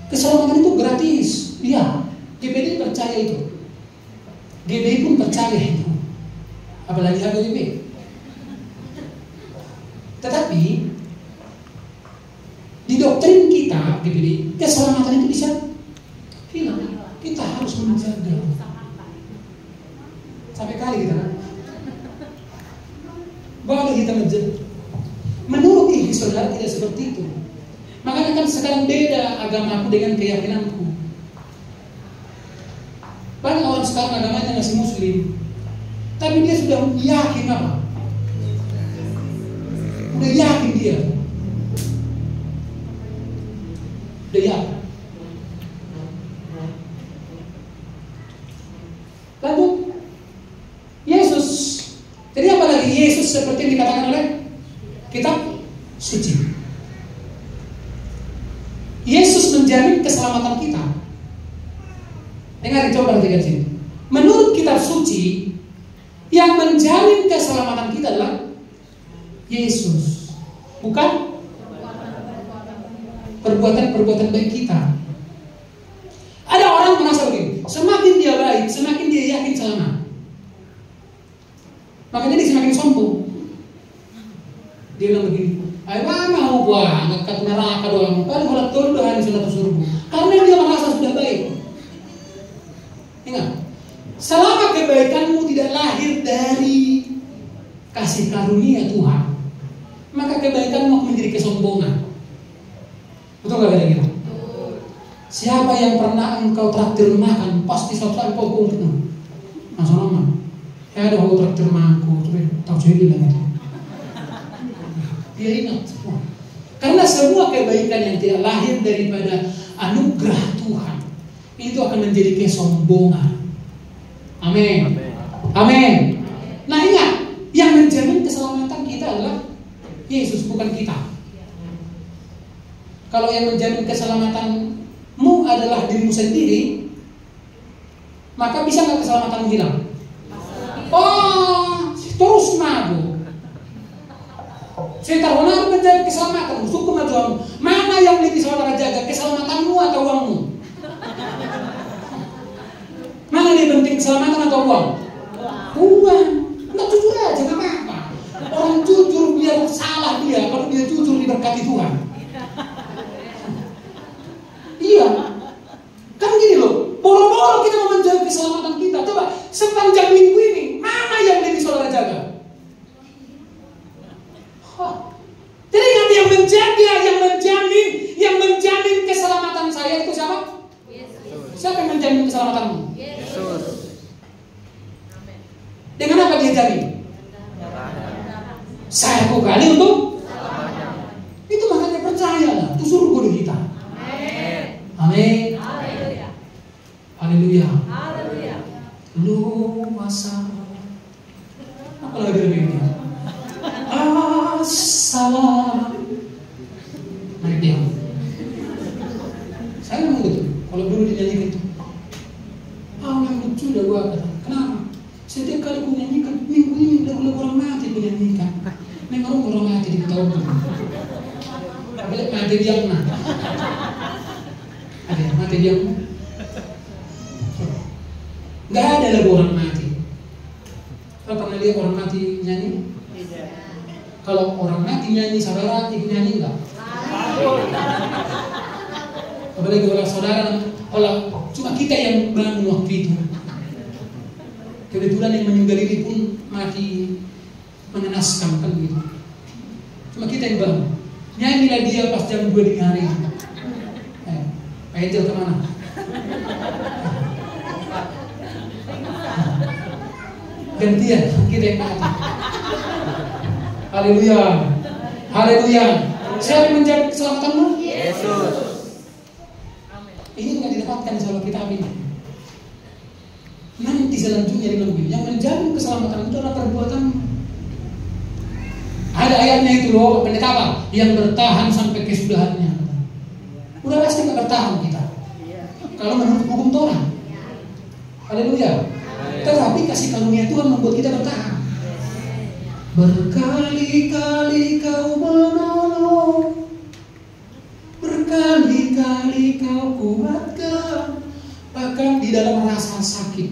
keselamatan itu gratis. Iya, GBD percaya itu. GBD pun percaya itu. Apalagi HGB. Tetapi GPD, keselamatan itu bisa hilang. Kita harus menjaga. Sampai kali kita kan? Boleh kita menjaga. Menurut Injil saudara tidak seperti itu. Makanya kan sekarang beda agamaku dengan keyakinanku. Banyak orang sekarang agamanya masih Muslim, tapi dia sudah yakin apa? Udah yakin dia. Udah yakin. Lalu Yesus, jadi apa lagi Yesus seperti yang dikatakan oleh kitab suci. Yesus menjamin keselamatan kita. Dengar, coba perhatikan sini. Menurut kitab suci, yang menjamin keselamatan kita adalah Yesus, bukan perbuatan-perbuatan baik kita. Ada orang merasa begini, semakin dia baik, semakin dia yakin selamat. Makanya dia semakin sombong. Dia bilang begini, ayo mau banget kat neraka doang, kan kalau turun doang di sudah surga. Karena dia merasa sudah baik. Ingat, selama kebaikanmu tidak lahir dari kasih karunia Tuhan, maka kebaikanmu akan menjadi kesombongan. Betul gak kira-kira? Siapa yang pernah engkau traktir makan, pasti suatu saat kau kumpul. Langsung nama, ada kau traktir makan, tahu jadi lagi. Dia ingat semua. Karena semua kebaikan yang tidak lahir daripada anugerah Tuhan, itu akan menjadi kesombongan. Amin. Amin. Nah ingat, yang menjamin keselamatan kita adalah Yesus, bukan kita. Kalau yang menjamin keselamatanmu adalah dirimu sendiri, maka bisa nggak keselamatanmu hilang? Oh, terus mabuk. Saya tahu benar menjamin keselamatanmu, suku majuanmu. Mana yang lebih saudara jaga, keselamatanmu atau uangmu? Mana lebih penting, keselamatan atau uang? Uang. Nggak jujur aja, nggak apa-apa. Orang jujur biar salah dia, kalau dia jujur diberkati Tuhan. Iya. Kan gini loh, boro-boro kita mau menjaga keselamatan kita. Coba, sepanjang minggu ini, mana yang lebih saudara jaga? Jadi yang menjaga, yang menjamin keselamatan saya itu siapa? Yesus. Siapa yang menjamin keselamatanmu? Yesus. Dengan apa dia jamin? Saya kali untuk itu, makanya percayalah, itu surga kita. Amin. Haleluya. Haleluya. Haleluya. Luasa. Apa lagi ini? Salam. Naik dia. Saya memang betul. Kalau dulu dinyanyikan itu, yang lucu dah gua kata. Kenapa? Setiap kali ku nyanyikan, minggu ini udah orang mati ku nyanyikan. Memang orang mati di ketahuan. Tapi mati diam nah. Ada mati diam. Nggak ada lagu orang mati. Kalau pernah lihat orang mati nyanyi? Kalau orang mati nyanyi, saudara ikut nyanyi enggak? Apalagi kalau saudara, kalau cuma kita yang bangun waktu itu. Kebetulan yang meninggal ini pun mati mengenaskan kan gitu. Cuma kita yang bangun. Nyanyilah dia pas jam 2 dini hari. Pak Angel kemana? Gantian, kita yang mati. Haleluya. Haleluya. Siapa yang menjamin keselamatanmu? Yesus. Ini tidak didapatkan di Alkitab ini. Nanti selanjutnya lebih. Yang menjamin keselamatan itu adalah perbuatan. Ada ayatnya itu loh, pendeta apa? Yang bertahan sampai kesudahannya. Udah pasti nggak bertahan kita. Kalau menurut hukum Torah. Haleluya. Tetapi kasih karunia Tuhan membuat kita bertahan. Berkali-kali kau menolong, berkali-kali kau kuatkan, bahkan di dalam rasa sakit.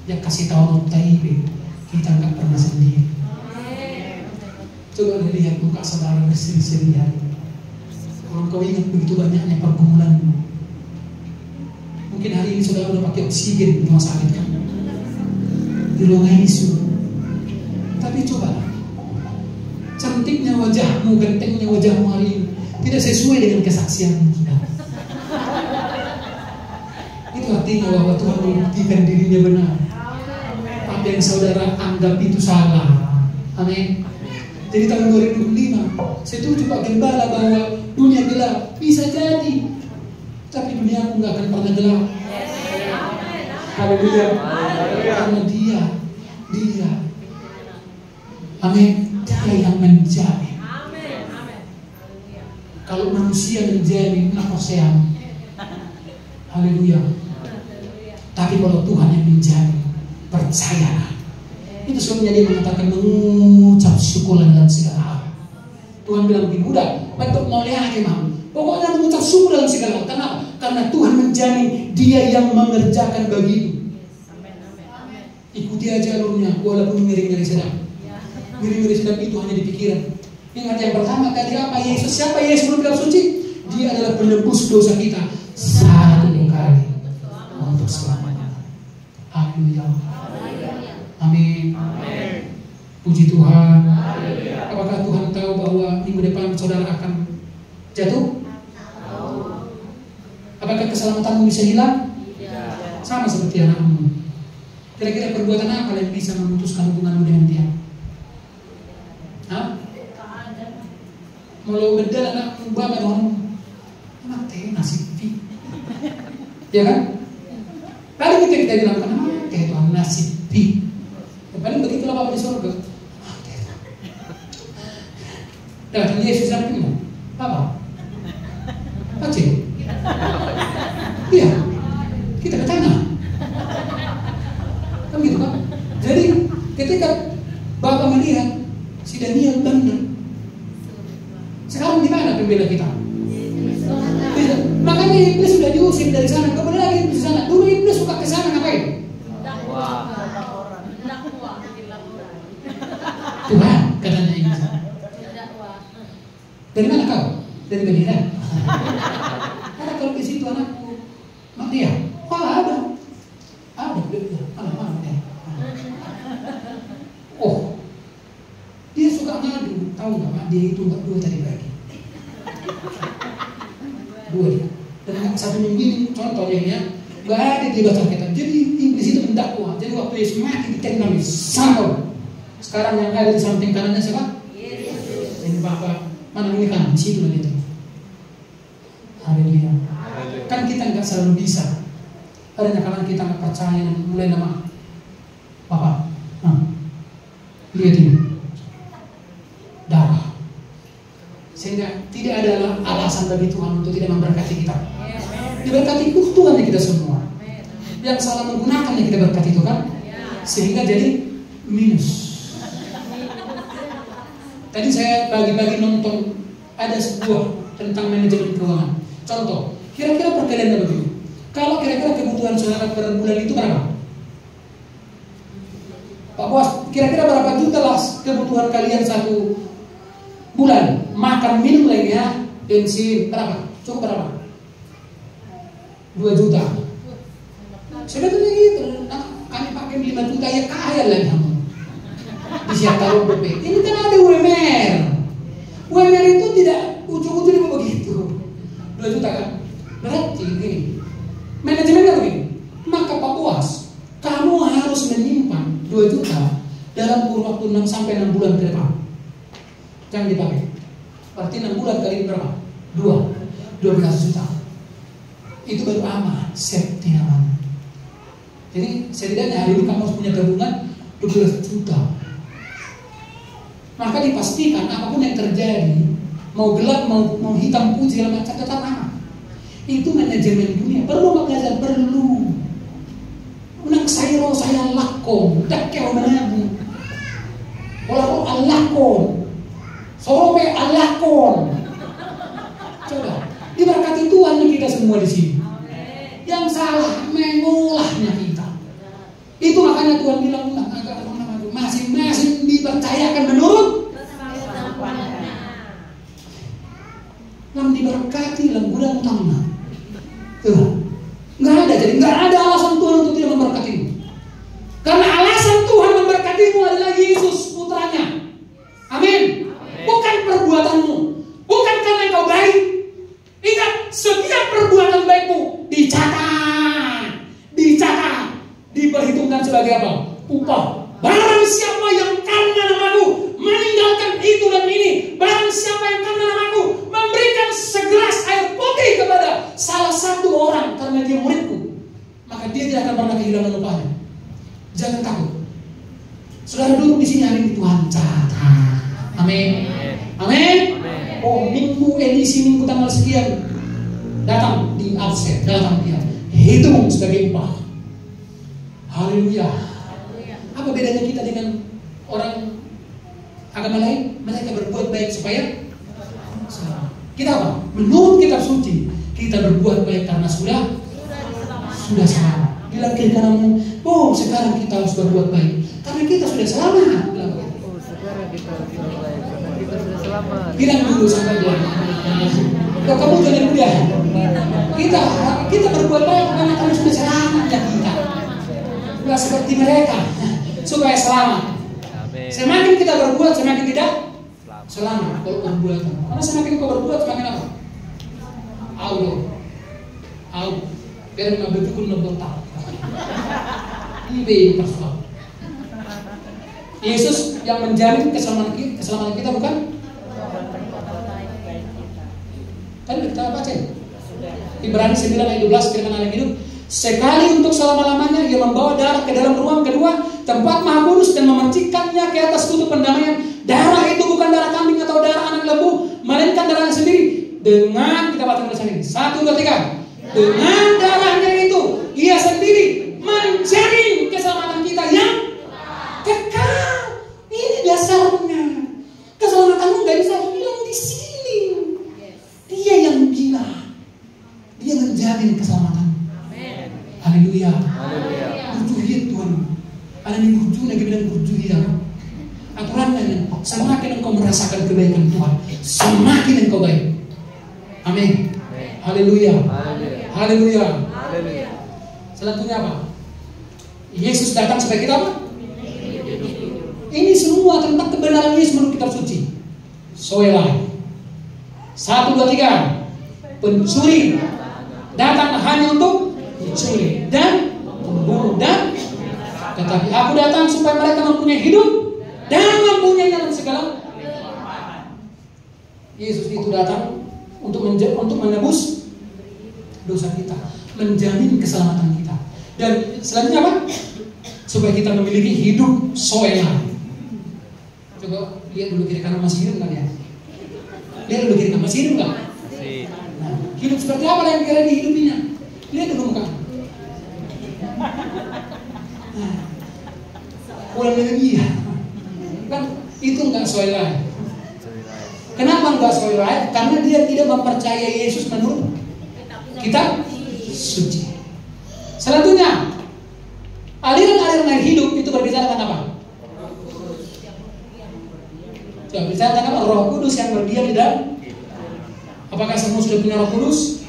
Yang kasih tahu Taibeh, kita nggak pernah sendiri. Coba lihat muka saudara berseri-seri hari. Kalau Engkau ingat begitu banyaknya pergumulanmu. Mungkin hari ini saudara udah pakai oksigen di rumah sakit kan, di ruang ICU. Tapi coba, cantiknya wajahmu, gantengnya wajahmu hari ini tidak sesuai dengan kesaksianmu. Itu artinya bahwa Tuhan membuktikan dirinya benar. Apa yang saudara anggap itu salah. Amin. Jadi tahun 2005 setuju Pak Gembala bahwa dunia gelap, bisa jadi, tapi dunia aku nggak akan pernah gelap. Haleluya. Karena dia, amin, dia yang menjamin. Kalau manusia menjamin, apa saya? Haleluya. Tapi kalau Tuhan yang menjamin, percayalah. Itu sebabnya dia mengatakan mengucap syukur dalam segala hal. Tuhan bilang begini, udah, bentuk mulia aja mam. Pokoknya mengucap syukur dalam segala hal. Kenapa? Karena Tuhan menjamin Dia yang mengerjakan bagimu. Ikuti aja alurnya, walaupun ngeri-ngeri sedang. Ngeri-ngeri sedang itu hanya di pikiran. Ingat yang pertama tadi apa? Yesus. Siapa Yesus menurut kitab suci? Dia adalah penebus dosa kita satu kali untuk selamanya. Haleluya. Amin. Puji Tuhan. Apakah Tuhan tahu bahwa minggu depan saudara akan jatuh? Apakah keselamatanmu bisa hilang? Sama seperti anakmu. Kira-kira perbuatan apa yang bisa memutuskan hubunganmu dengan dia? Hah? Mau bedal anakmu banget orang anak teh nasib pi. Ya kan? Lalu kita bilang kenapa? Teh Tuhan nasib pi. Paling begitulah Bapak di surga. Dan Yesus sampai mana? Apa? Aceh. Iya. Kita ke tanah. Kan gitu kan? Jadi ketika Bapak melihat si Daniel benar. Sekarang di mana pembela kita? Makanya iblis sudah diusir dari sana. Kemudian lagi iblis di sana. Dulu iblis suka ke sana ngapain? Tuhan katanya iblis. Dari mana kau? Dari Beniran. Ada kalau di situ anakku. Mak dia. Wah ada. Mana dia? Oh, dia suka ngadu. Tahu nggak mak dia itu nggak 2 tadi pagi. 2 dia. Dan satu minggu ini contohnya ya, nggak ada di baca kitab. Jadi iblis itu mendakwa. Jadi waktu Yesus mati ditenang sama. Sekarang yang ada di samping kanannya siapa? Yesus. Ini Bapak. Mana ini kan? Di situ itu. Haleluya. Kan kita nggak selalu bisa. Adanya karena kita nggak percaya dan mulai nama Bapak. Lihat ini. Darah. Sehingga tidak ada alasan bagi Tuhan untuk tidak memberkati kita. Diberkati Tuhan kita semua. Yang salah menggunakan yang kita berkati itu kan. Sehingga jadi minus. Tadi saya bagi-bagi nonton ada sebuah tentang manajemen keuangan. Contoh, kira-kira perkaliannya begini. Kalau kira-kira kebutuhan saudara per bulan itu berapa? Pak Bos, kira-kira berapa juta lah kebutuhan kalian satu bulan? Makan minum lagi ya, bensin berapa? Cukup berapa? 2 juta. Sebetulnya gitu. Nah, kami pakai 5 juta ya kaya lah kamu. Di siap taruh BP. Ini kan ada UMR. UMR itu tidak ujung-ujungnya begitu. 2 juta kan? Berarti gini. Manajemennya begini. Maka Pak Buas, kamu harus menyimpan 2 juta dalam kurun waktu 6 sampai 6 bulan ke depan. Jangan dipakai. Berarti 6 bulan kali berapa? 12 juta. Itu baru aman, safety namanya. Jadi setidaknya hari ini kamu harus punya tabungan 12 juta. Maka dipastikan apapun yang terjadi, mau gelap, mau hitam putih, segala macam tetap aman. Itu manajemen dunia. Perlu belajar, perlu. Unang saya lakon, dakya unabu. Walau alakon, sorope alakon. Coba, diberkati Tuhan kita semua di sini. Yang salah mengolahnya kita. Itu makanya Tuhan bilang masing-masing dipercayakan menurut yang memberkati lemburan utama. Tuh, nggak ada. Jadi nggak ada alasan Tuhan untuk tidak memberkatimu. Karena alasan Tuhan memberkatimu adalah Yesus putranya. Amin. Bukan perbuatanmu, bukan karena engkau baik. Ingat, setiap perbuatan baikmu dicatat, diperhitungkan sebagai apa? Upah. Barang siapa yang karena namaku meninggalkan itu dan ini, barang siapa yang karena namaku memberikan segelas air putih kepada salah satu orang karena dia muridku, maka dia tidak akan pernah kehilangan upahnya. Jangan takut. Saudara duduk di sini hari ini, Tuhan catat. Amin. Amin. Oh, minggu edisi minggu tanggal sekian datang di absen, datang dia hitung sebagai upah. Haleluya. Apa bedanya kita dengan orang agama lain? Mereka berbuat baik supaya selamat. Kita apa? Menurut kitab suci, kita berbuat baik karena sudah selamat. Bilang kiri kananmu, oh sekarang kita harus berbuat baik karena kita sudah selamat. Oh, sekarang kita harus berbuat baik karena kita sudah selamat. Bilang dulu sampai dia. Kalau kamu jangan mudah. Kita berbuat baik karena kami sudah selamat ya kita. Bukan seperti mereka supaya selamat. Amin. Semakin kita berbuat, semakin tidak selamat. Kalau perbuatan, karena semakin kau berbuat, semakin apa? Au. Biar mabukun membentak. Ini persoalan. Yesus yang menjamin keselamatan kita bukan? Tadi kita baca. Ibrani 9 ayat 12 firman Allah hidup. Sekali untuk selama-lamanya ia membawa darah ke dalam ruang kedua tempat Maha Kudus dan memercikkannya ke atas kutub pendamaian. Darah itu bukan darah kambing atau darah anak lembu, melainkan darahnya sendiri. Dengan kita baca tulisan ini 1, 2, 3. Dengan darahnya itu ia sendiri menjamin keselamatan kita yang kekal. Ini dasarnya. Keselamatanmu nggak bisa hilang di sini. Dia yang bilang, dia menjamin keselamatan. Haleluya. Burjuhia Tuhan. Ada nih burjuh lagi bilang burjuhia. Aturannya semakin engkau merasakan kebaikan Tuhan, semakin engkau baik. Amin. Haleluya. Haleluya. Selanjutnya apa? Yesus datang sebagai kita apa? Ini semua tentang kebenaran Yesus menurut kitab suci. Soelai 1, 2, 3. Pencuri datang hanya untuk mencuri dan membunuh dan tetapi aku datang supaya mereka mempunyai hidup dan mempunyai dalam segala. Yesus itu datang untuk menebus dosa kita, menjamin keselamatan kita. Dan selanjutnya apa? Supaya kita memiliki hidup soela. Coba lihat dulu kiri kanan masih hidup kan ya? Lihat dulu kiri kanan masih hidup kan? Nah, hidup seperti apa yang kira dihidupinya? Lihat dulu muka. Ulang lagi ya. Kan itu enggak soela. Kenapa enggak soela? Karena dia tidak mempercayai Yesus menurut kitab suci. Selanjutnya, aliran-aliran air hidup itu berbicara tentang apa? Coba bicara tentang apa? Roh Kudus yang berdiam di dalam. Apakah semua sudah punya Roh Kudus?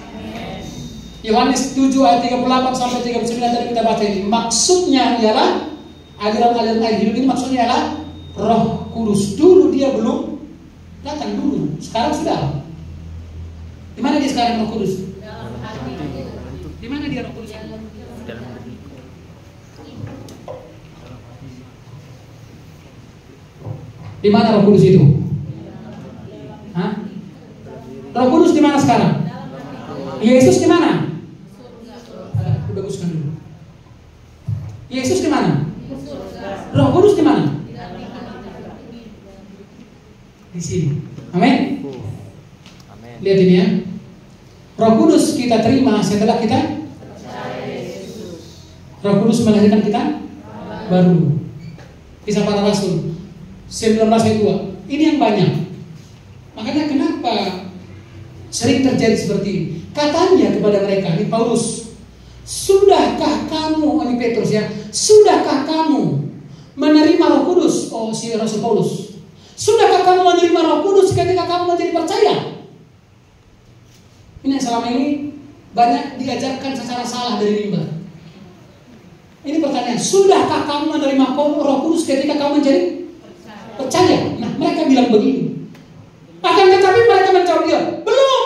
Yohanes 7 ayat 38 sampai 39 tadi kita baca ini. Maksudnya ialah aliran-aliran air hidup ini maksudnya ialah Roh Kudus. Dulu dia belum datang dulu, sekarang sudah. Di mana dia sekarang Roh Kudus? Di mana dia Roh Kudus? Di mana Roh Kudus itu? Hah? Roh Kudus di mana sekarang? Yesus di mana? Baguskan dulu. Yesus di mana? Roh Kudus di mana? Di sini. Amin. Lihat ini ya. Roh Kudus kita terima setelah kita Roh Kudus melahirkan kita baru. Kisah para Rasul 19 ayat 2. Ini yang banyak. Makanya kenapa sering terjadi seperti ini? Katanya kepada mereka, ini Paulus, sudahkah kamu, ini Petrus ya, sudahkah kamu menerima Roh Kudus? Oh, si Rasul Paulus, sudahkah kamu menerima Roh Kudus ketika kamu menjadi percaya? Ini yang selama ini banyak diajarkan secara salah dari mimbar. Ini pertanyaan, sudahkah kamu menerima Roh Kudus ketika kamu menjadi percaya? Nah, mereka bilang begini. Akan tetapi mereka menjawab dia, belum.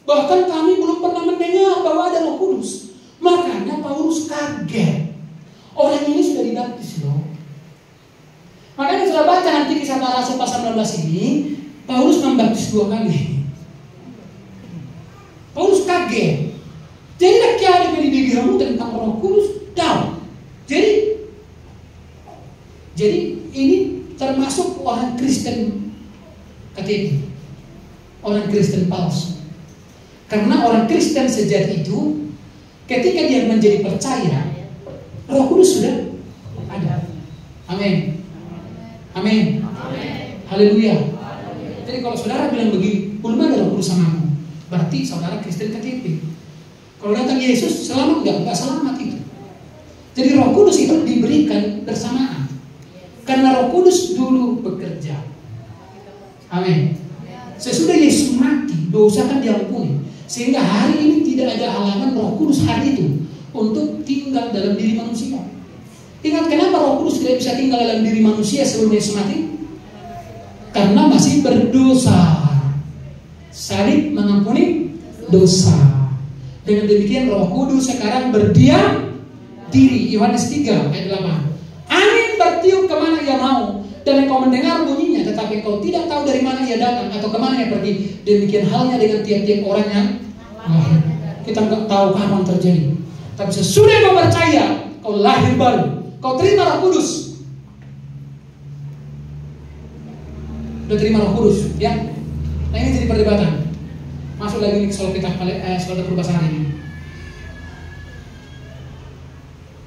Bahkan kami belum pernah mendengar bahwa ada Roh Kudus. Makanya Paulus kaget. Orang ini sudah dibaptis loh. Makanya sudah baca nanti Kisah Para Rasul pasal 16 ini, Paulus membaptis 2 kali. Paulus kaget. Jadi nak kiai diberikan tentang Roh Kudus, tahu. Jadi ini termasuk orang Kristen KTP, orang Kristen palsu. Karena orang Kristen sejati itu, ketika dia menjadi percaya, Roh Kudus sudah ada. Amin. Amin. Haleluya. Jadi kalau saudara bilang begini, belum ada Roh Kudus sama kamu, berarti saudara Kristen KTP. Kalau datang Yesus, selamat enggak selamat itu. Jadi Roh Kudus itu diberikan bersamaan. Karena Roh Kudus dulu bekerja. Amin. Sesudah Yesus mati, dosa kan diampuni. Sehingga hari ini tidak ada halangan Roh Kudus hari itu untuk tinggal dalam diri manusia. Ingat kenapa Roh Kudus tidak bisa tinggal dalam diri manusia sebelum Yesus mati? Karena masih berdosa. Salib mengampuni dosa. Dengan demikian Roh Kudus sekarang berdiam diri. Yohanes 3 ayat 8. Angin bertiup kemana ia mau, dan engkau mendengar bunyinya, tetapi engkau tidak tahu dari mana ia datang atau kemana ia pergi. Demikian halnya dengan tiap-tiap orang yang lahir. Kita nggak tahu kapan terjadi. Tapi sesudah kau percaya, kau lahir baru, kau terima Roh Kudus. Udah terima Roh Kudus, ya? Nah ini jadi perdebatan. Masuk lagi ke soal kitab soal berbahasa ini.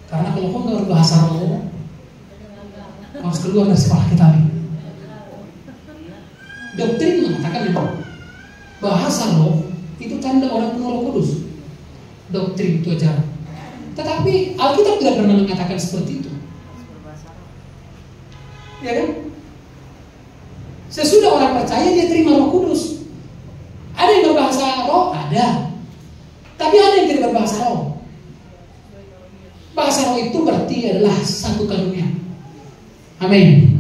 Karena kalau kau nggak berbahasa roh, harus keluar dari sekolah kita nih. Doktrin mengatakan memang bahasa roh itu tanda orang penuh Roh Kudus. Doktrin itu ajaran. Tetapi Alkitab tidak pernah mengatakan seperti itu. Ya kan? Sesudah orang percaya dia terima Roh Kudus. Ada yang berbahasa roh? Ada. Tapi ada yang tidak berbahasa roh. Bahasa roh itu berarti adalah satu karunia. Amin.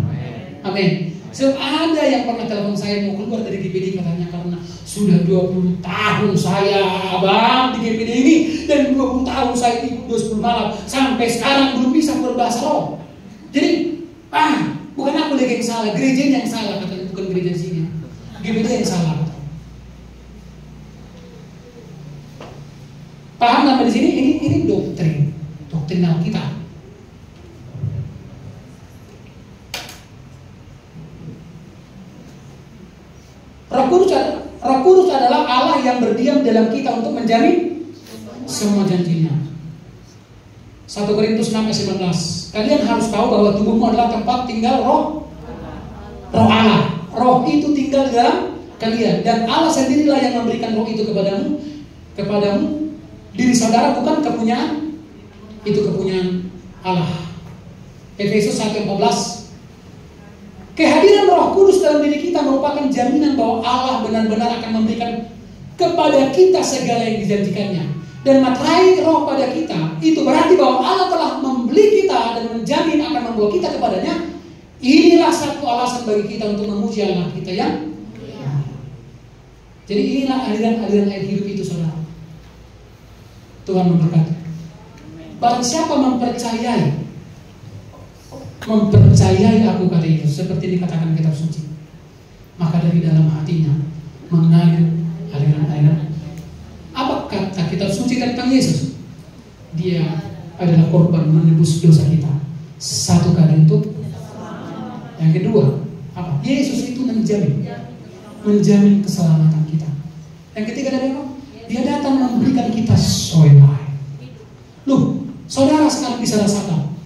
Amin. Sebab ada yang pernah telepon saya mau keluar dari GPD, katanya karena sudah 20 tahun saya abang di GPD ini, dan 20 tahun saya ikut 20 malam sampai sekarang belum bisa berbahasa roh. Jadi bukan aku lagi yang salah, gerejanya yang salah, katanya, bukan gereja sini, GPD yang salah. Paham nama di sini? Ini doktrin Alkitab. Roh Kudus adalah Allah yang berdiam dalam kita untuk menjamin semua janjinya. 1 Korintus 6:19. Kalian harus tahu bahwa tubuhmu adalah tempat tinggal roh Allah. Roh itu tinggal dalam kalian, dan Allah sendirilah yang memberikan roh itu kepadamu. Diri saudara bukan kepunyaan, itu kepunyaan Allah. Efesus 1:14. Kehadiran Roh Kudus dalam diri kita merupakan jaminan bahwa Allah benar-benar akan memberikan kepada kita segala yang dijanjikannya. Dan materai roh pada kita, itu berarti bahwa Allah telah membeli kita dan menjamin akan membawa kita kepadanya. Inilah satu alasan bagi kita untuk memuji Allah kita yang. Jadi inilah aliran-aliran air hidup itu, saudara. Tuhan memberkati. Barang siapa mempercayai aku, kata Yesus, seperti dikatakan kitab suci, maka dari dalam hatinya mengalir aliran-aliran. Apa kata kitab suci tentang Yesus? Dia adalah korban menebus dosa kita satu kali untuk. Yang kedua, apa? Yesus itu menjamin keselamatan kita. Yang ketiga dari apa? Dia datang memberikan kita soilai. Loh, saudara sekarang bisa rasakan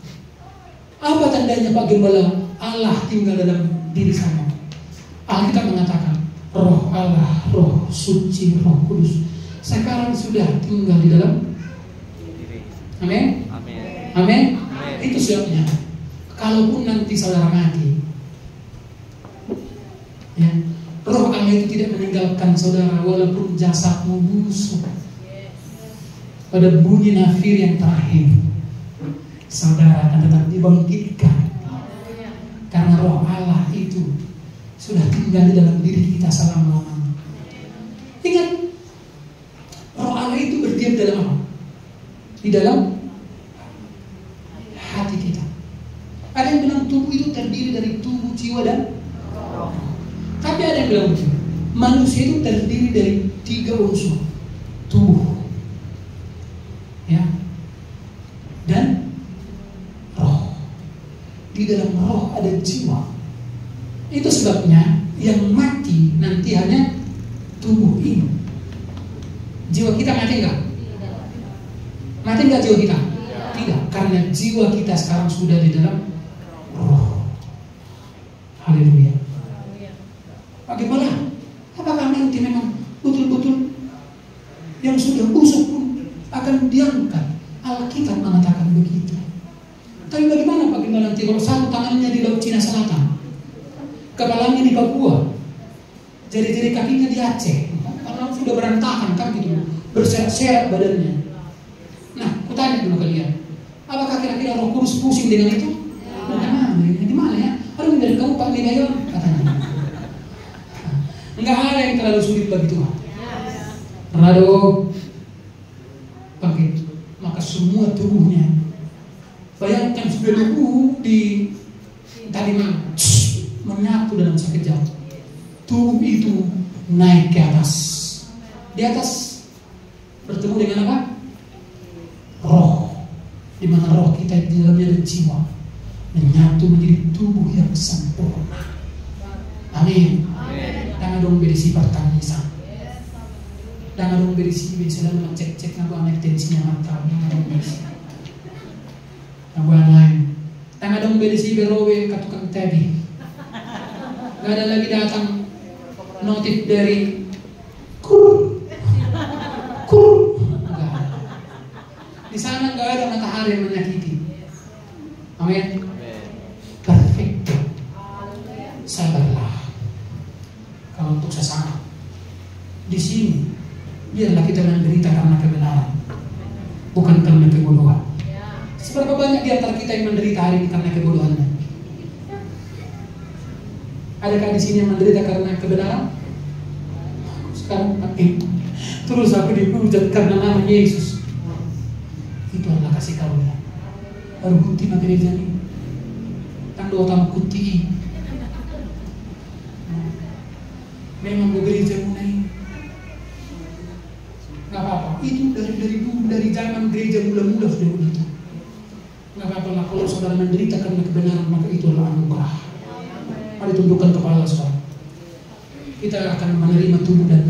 apa tandanya Pak Gembala? Allah tinggal dalam diri saya. Alkitab mengatakan Roh Allah, Roh Suci, Roh Kudus sekarang sudah tinggal di dalam. Amin. Amin. Itu sebabnya kalaupun nanti saudara mati, ya, Roh Allah Allah itu tidak meninggalkan saudara walaupun jasadmu busuk. Pada bunyi nafir yang terakhir, saudara akan tetap dibangkitkan. Karena roh Allah itu sudah tinggal di dalam diri kita selama-lamanya. Ingat, roh Allah itu berdiam dalam apa? Di dalam hati kita. Ada yang bilang tubuh itu terdiri dari tubuh, jiwa, dan roh. Tapi ada yang bilang manusia itu terdiri dari 3 unsur. Tubuh, ya, dan roh. Di dalam roh ada jiwa. Itu sebabnya yang mati nanti hanya tubuh ini. Jiwa kita mati enggak? Mati enggak jiwa kita? Tidak, karena jiwa kita sekarang sudah di dalam roh. Haleluya. Bagaimana? Apakah nanti memang betul-betul yang sudah busuk pun akan diangkat? Alkitab mengatakan begitu. Tapi bagaimana nanti kalau satu tangannya di Laut Cina Selatan, kepalanya di Papua, jari-jari kakinya di Aceh, karena sudah berantakan kan gitu, berseret-seret badannya. Nah, kutanya dulu kalian, apakah kira-kira Roh Kudus pusing dengan itu? Di mana ya? Aduh, dari kamu Pak Ligayon katanya. Enggak ada yang terlalu sulit bagi Tuhan. Rado bangkit, maka semua tubuhnya, bayangkan sudah tubuh di tadi menyatu dalam sekejap. Tubuh itu naik ke atas. Di atas bertemu dengan apa? Roh. Di mana roh kita di dalamnya ada jiwa, menyatu menjadi tubuh yang sempurna. Amin. Jangan dong berisi pertanyaan. Jangan dong berisi selalu ngecek-cek ngabuan tensinya mata. Ngabuan tangan dong berisi berowe katukang tadi. Gak ada lagi datang notif dari kur. Enggak. Di sana gak ada matahari yang menyakiti. Amin. Perfect. Sabarlah. Kalau untuk sesama di sini, biarlah kita menderita karena kebenaran, bukan karena kebodohan. Seberapa banyak di antara kita yang menderita hari ini karena kebodohannya? Adakah di sini yang menderita karena kebenaran? Sekarang terus aku dihujat karena nama Yesus. Itu adalah kasih karunia. Baru bukti gereja ini. Tanda utama kuti. Memang gereja mulai. Gak apa-apa. Itu dari dulu, dari zaman gereja mula-mula sudah begitu. Gak apa-apa lah kalau saudara menderita karena kebenaran, maka itu adalah anugerah. Mari tundukkan kepala saudara. Kita akan menerima tubuh dan